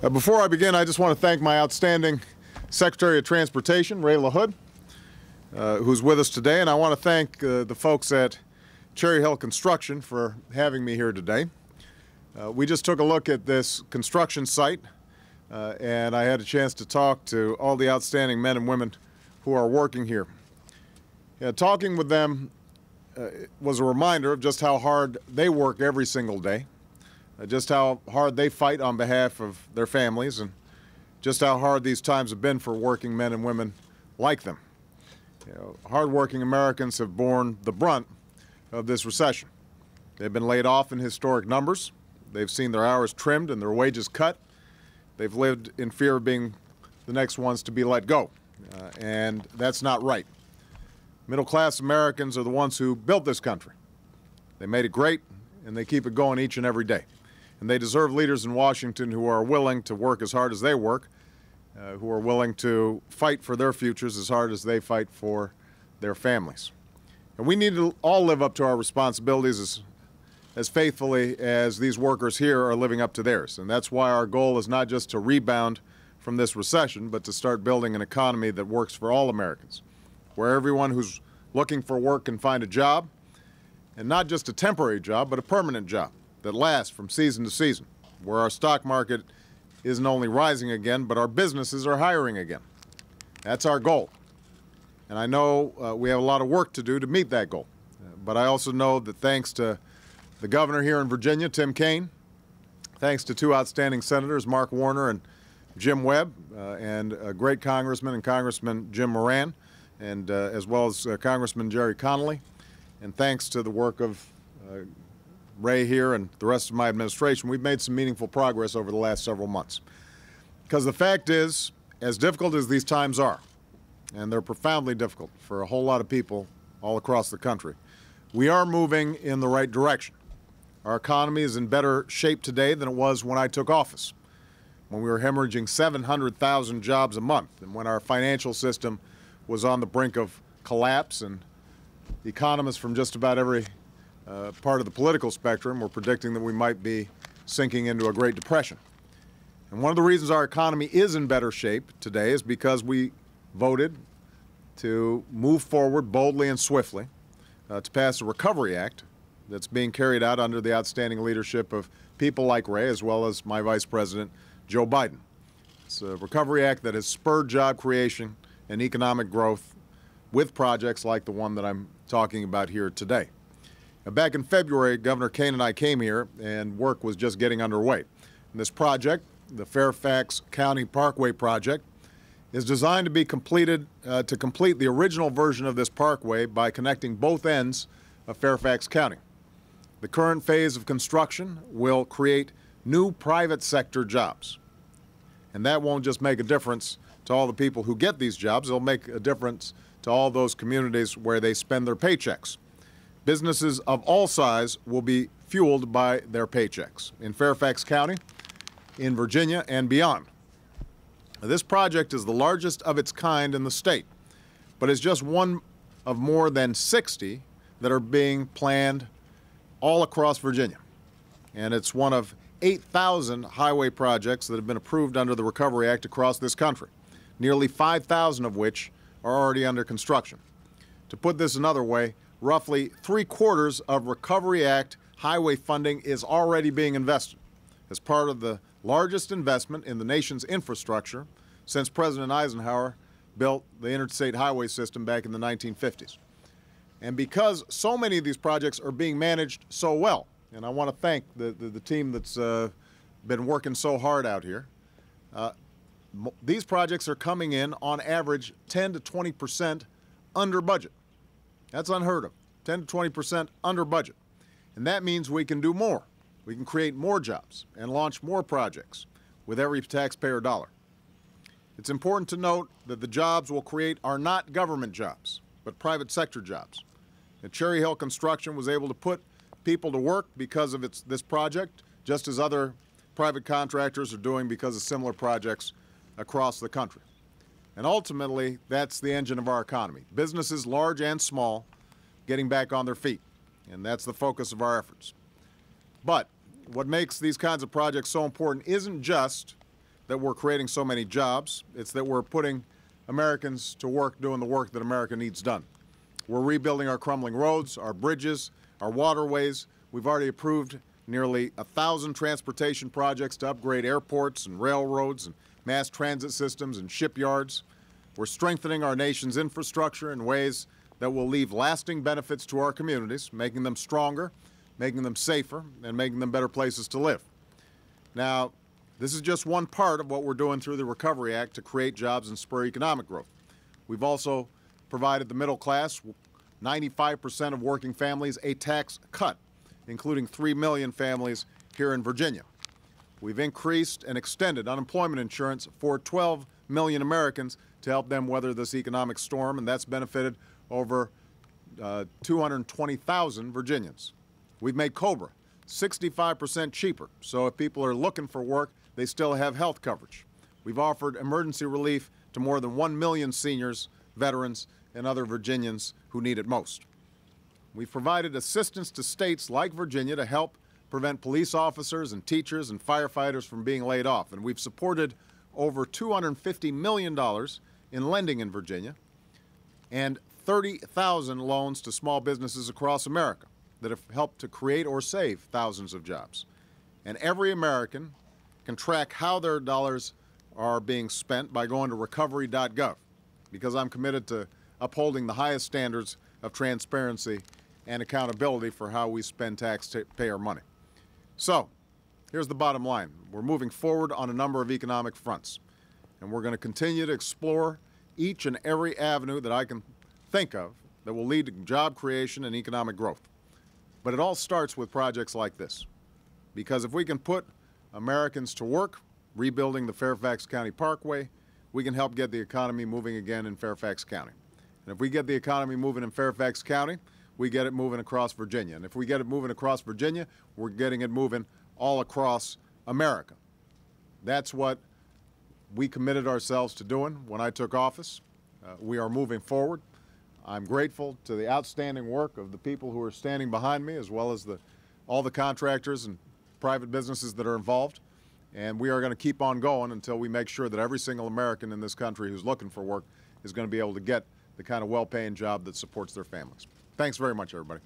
Before I begin, I just want to thank my outstanding Secretary of Transportation, Ray LaHood, who's with us today, and I want to thank the folks at Cherry Hill Construction for having me here today. We just took a look at this construction site, and I had a chance to talk to all the outstanding men and women who are working here. Talking with them was a reminder of just how hard they work every single day, just how hard they fight on behalf of their families, and just how hard these times have been for working men and women like them. Hard-working Americans have borne the brunt of this recession. They've been laid off in historic numbers. They've seen their hours trimmed and their wages cut. They've lived in fear of being the next ones to be let go, and that's not right. Middle-class Americans are the ones who built this country. They made it great, and they keep it going each and every day. And they deserve leaders in Washington who are willing to work as hard as they work, who are willing to fight for their futures as hard as they fight for their families. And we need to all live up to our responsibilities as faithfully as these workers here are living up to theirs. And that's why our goal is not just to rebound from this recession, but to start building an economy that works for all Americans, where everyone who's looking for work can find a job, and not just a temporary job, but a permanent job that lasts from season to season, where our stock market isn't only rising again, but our businesses are hiring again. That's our goal. And I know we have a lot of work to do to meet that goal. But I also know that thanks to the governor here in Virginia, Tim Kaine, thanks to two outstanding senators, Mark Warner and Jim Webb, and a great congressman and Congressman Jim Moran, and as well as Congressman Jerry Connolly, and thanks to the work of Ray here and the rest of my administration, we've made some meaningful progress over the last several months. Because the fact is, as difficult as these times are, and they're profoundly difficult for a whole lot of people all across the country, we are moving in the right direction. Our economy is in better shape today than it was when I took office, when we were hemorrhaging 700,000 jobs a month, and when our financial system was on the brink of collapse, and economists from just about every part of the political spectrum were predicting that we might be sinking into a Great Depression. And one of the reasons our economy is in better shape today is because we voted to move forward boldly and swiftly to pass a Recovery Act that's being carried out under the outstanding leadership of people like Ray, as well as my Vice President, Joe Biden. It's a Recovery Act that has spurred job creation and economic growth with projects like the one that I'm talking about here today. Back in February, Governor Kaine and I came here, and work was just getting underway. And this project, the Fairfax County Parkway project, is designed to be completed to complete the original version of this parkway by connecting both ends of Fairfax County. The current phase of construction will create new private sector jobs. And that won't just make a difference to all the people who get these jobs, it'll make a difference to all those communities where they spend their paychecks. Businesses of all size will be fueled by their paychecks in Fairfax County, in Virginia, and beyond. This project is the largest of its kind in the state, but is just one of more than 60 that are being planned all across Virginia. And it's one of 8,000 highway projects that have been approved under the Recovery Act across this country, nearly 5,000 of which are already under construction. To put this another way, roughly 3/4 of Recovery Act highway funding is already being invested as part of the largest investment in the nation's infrastructure since President Eisenhower built the interstate highway system back in the 1950s. And because so many of these projects are being managed so well, and I want to thank the team that's been working so hard out here, these projects are coming in on average 10 to 20% under budget. That's unheard of, 10 to 20% under budget. And that means we can do more. We can create more jobs and launch more projects with every taxpayer dollar. It's important to note that the jobs we'll create are not government jobs, but private sector jobs. And Cherry Hill Construction was able to put people to work because of this project, just as other private contractors are doing because of similar projects across the country. And ultimately, that's the engine of our economy. Businesses, large and small, getting back on their feet. And that's the focus of our efforts. But what makes these kinds of projects so important isn't just that we're creating so many jobs. It's that we're putting Americans to work doing the work that America needs done. We're rebuilding our crumbling roads, our bridges, our waterways. We've already approved nearly 1,000 transportation projects to upgrade airports and railroads and mass transit systems and shipyards. We're strengthening our nation's infrastructure in ways that will leave lasting benefits to our communities, making them stronger, making them safer, and making them better places to live. Now, this is just one part of what we're doing through the Recovery Act to create jobs and spur economic growth. We've also provided the middle class, 95% of working families, a tax cut, including 3 million families here in Virginia. We've increased and extended unemployment insurance for 12 million Americans to help them weather this economic storm, and that's benefited over 220,000 Virginians. We've made COBRA 65% cheaper, so if people are looking for work, they still have health coverage. We've offered emergency relief to more than 1 million seniors, veterans, and other Virginians who need it most. We've provided assistance to states like Virginia to help prevent police officers and teachers and firefighters from being laid off, and we've supported over $250 million in lending in Virginia and 30,000 loans to small businesses across America that have helped to create or save thousands of jobs. And every American can track how their dollars are being spent by going to recovery.gov, because I'm committed to upholding the highest standards of transparency and accountability for how we spend taxpayer money. So, here's the bottom line. We're moving forward on a number of economic fronts, and we're going to continue to explore each and every avenue that I can think of that will lead to job creation and economic growth. But it all starts with projects like this, because if we can put Americans to work rebuilding the Fairfax County Parkway, we can help get the economy moving again in Fairfax County. And if we get the economy moving in Fairfax County, we get it moving across Virginia. And if we get it moving across Virginia, we're getting it moving all across America. That's what we committed ourselves to doing when I took office. We are moving forward. I'm grateful to the outstanding work of the people who are standing behind me, as well as all the contractors and private businesses that are involved. And we are going to keep on going until we make sure that every single American in this country who's looking for work is going to be able to get the kind of well-paying job that supports their families. Thanks very much, everybody.